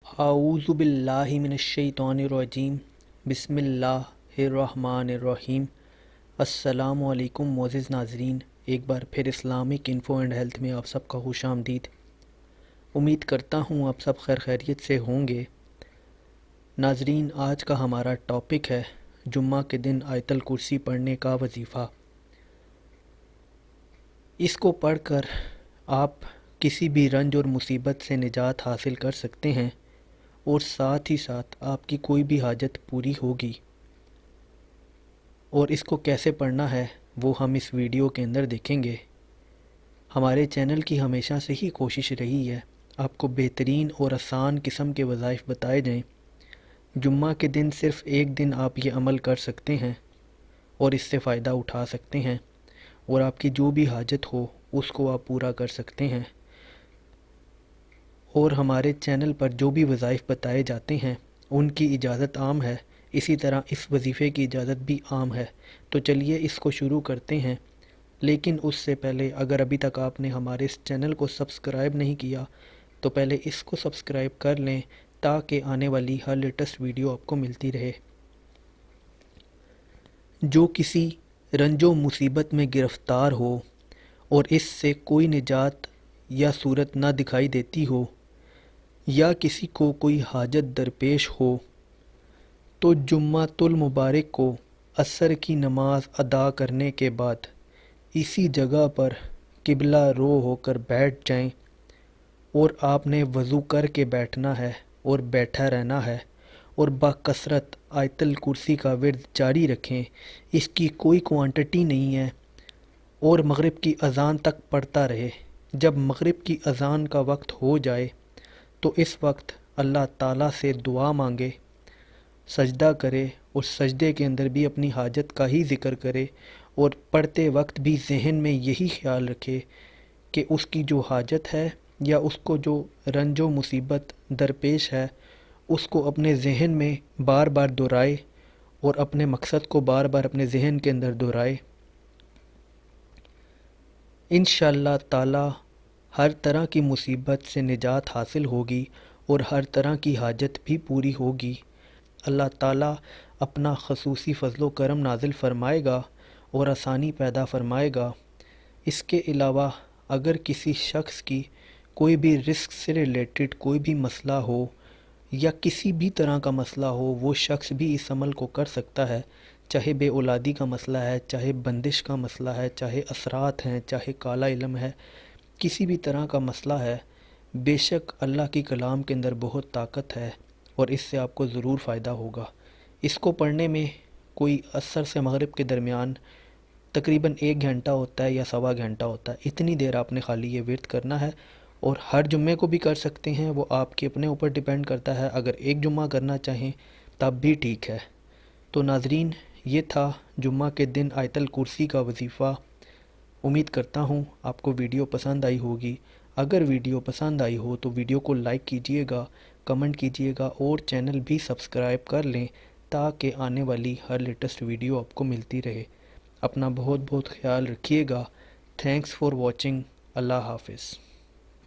اعوذ باللہ من الشیطان الرجیم بسم اللہ الرحمن الرحیم۔ السلام علیکم معزز ناظرین، ایک بار پھر اسلامک انفو اینڈ ہیلتھ میں آپ سب کا خوش آمدید۔ امید کرتا ہوں آپ سب خیر خیریت سے ہوں گے۔ ناظرین، آج کا ہمارا ٹاپک ہے جمعہ کے دن آیت الکرسی پڑھنے کا وظیفہ۔ اس کو پڑھ کر آپ کسی بھی رنج اور مصیبت سے نجات حاصل کر سکتے ہیں اور ساتھ ہی ساتھ آپ کی کوئی بھی حاجت پوری ہوگی۔ اور اس کو کیسے پڑھنا ہے وہ ہم اس ویڈیو کے اندر دیکھیں گے۔ ہمارے چینل کی ہمیشہ سے ہی کوشش رہی ہے آپ کو بہترین اور آسان قسم کے وظائف بتائے جائیں۔ جمعہ کے دن صرف ایک دن آپ یہ عمل کر سکتے ہیں اور اس سے فائدہ اٹھا سکتے ہیں، اور آپ کی جو بھی حاجت ہو اس کو آپ پورا کر سکتے ہیں۔ اور ہمارے چینل پر جو بھی وظائف بتائے جاتے ہیں ان کی اجازت عام ہے، اسی طرح اس وظیفے کی اجازت بھی عام ہے۔ تو چلیے اس کو شروع کرتے ہیں، لیکن اس سے پہلے اگر ابھی تک آپ نے ہمارے اس چینل کو سبسکرائب نہیں کیا تو پہلے اس کو سبسکرائب کر لیں تاکہ آنے والی ہر لیٹسٹ ویڈیو آپ کو ملتی رہے۔ جو کسی رنج و مصیبت میں گرفتار ہو اور اس سے کوئی نجات یا صورت نہ دکھائی دیتی ہو، یا کسی کو کوئی حاجت درپیش ہو، تو جمعۃ المبارک کو عصر کی نماز ادا کرنے کے بعد اسی جگہ پر قبلہ رو ہو کر بیٹھ جائیں، اور آپ نے وضو کر کے بیٹھنا ہے اور بیٹھا رہنا ہے، اور بکثرت آیت الکرسی کا ورد جاری رکھیں۔ اس کی کوئی کوانٹٹی نہیں ہے، اور مغرب کی اذان تک پڑھتا رہے۔ جب مغرب کی اذان کا وقت ہو جائے تو اس وقت اللہ تعالیٰ سے دعا مانگے، سجدہ کرے، اور سجدے کے اندر بھی اپنی حاجت کا ہی ذکر کرے، اور پڑھتے وقت بھی ذہن میں یہی خیال رکھے کہ اس کی جو حاجت ہے یا اس کو جو رنج و مصیبت درپیش ہے اس کو اپنے ذہن میں بار بار دہرائے، اور اپنے مقصد کو بار بار اپنے ذہن کے اندر دہرائے۔ انشاءاللہ تعالی ہر طرح کی مصیبت سے نجات حاصل ہوگی اور ہر طرح کی حاجت بھی پوری ہوگی۔ اللہ تعالیٰ اپنا خصوصی فضل و کرم نازل فرمائے گا اور آسانی پیدا فرمائے گا۔ اس کے علاوہ اگر کسی شخص کی کوئی بھی رزق سے ریلیٹڈ کوئی بھی مسئلہ ہو یا کسی بھی طرح کا مسئلہ ہو، وہ شخص بھی اس عمل کو کر سکتا ہے، چاہے بے اولادی کا مسئلہ ہے، چاہے بندش کا مسئلہ ہے، چاہے اثرات ہیں، چاہے کالا علم ہے، کسی بھی طرح کا مسئلہ ہے۔ بے شک اللہ کی کلام کے اندر بہت طاقت ہے اور اس سے آپ کو ضرور فائدہ ہوگا۔ اس کو پڑھنے میں کوئی عصر سے مغرب کے درمیان تقریباً 1 گھنٹہ ہوتا ہے یا سوا گھنٹہ ہوتا ہے، اتنی دیر آپ نے خالی یہ ورد کرنا ہے، اور ہر جمعے کو بھی کر سکتے ہیں، وہ آپ کے اپنے اوپر ڈیپینڈ کرتا ہے۔ اگر ایک جمعہ کرنا چاہیں تب بھی ٹھیک ہے۔ تو ناظرین، یہ تھا جمعہ کے دن آیت الکرسی کا وظیفہ۔ امید کرتا ہوں آپ کو ویڈیو پسند آئی ہوگی۔ اگر ویڈیو پسند آئی ہو تو ویڈیو کو لائک کیجئے گا، کمنٹ کیجئے گا، اور چینل بھی سبسکرائب کر لیں تاکہ آنے والی ہر لیٹسٹ ویڈیو آپ کو ملتی رہے۔ اپنا بہت بہت خیال رکھیے گا۔ Thanks for watching. اللہ حافظ۔